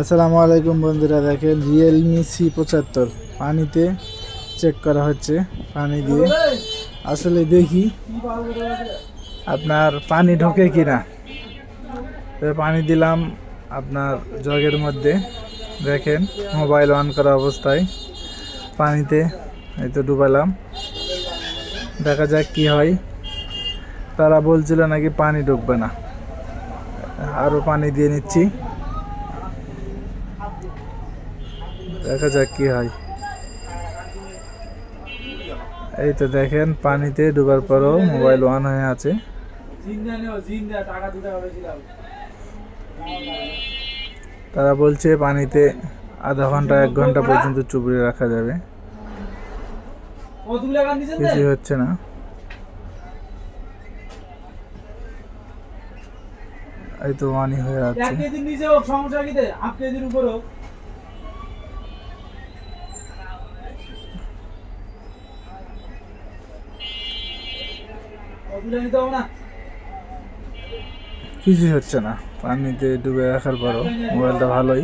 আসসালামু আলাইকুম বন্ধুরা, দেখেন Realme C75 পানিতে চেক করা হচ্ছে পানি দিয়ে। আসলে দেখি আপনার পানি ঢোকে কিনা। তো পানি দিলাম আপনার জগের মধ্যে, দেখেন মোবাইল অন করা অবস্থায় পানিতে এই তো ডুবালাম, দেখা যাক কি হয়। তারা বলছিল নাকি পানি ঢুকবে না, আরও পানি দিয়ে নিচ্ছি, দেখা যাক কি হয়। এই তো দেখেন পানিতে ডুবার পরও মোবাইল অন হয়ে আছে। তারা বলছে পানিতে আধা ঘন্টা 1 ঘন্টা পর্যন্ত চুবিয়ে রাখা যাবে, কিছুই হচ্ছে না। এই তো অনই হয়ে আছে। কিছুই হচ্ছে না, পানিতে ডুবে রাখার পরও মোবাইলটা ভালোই।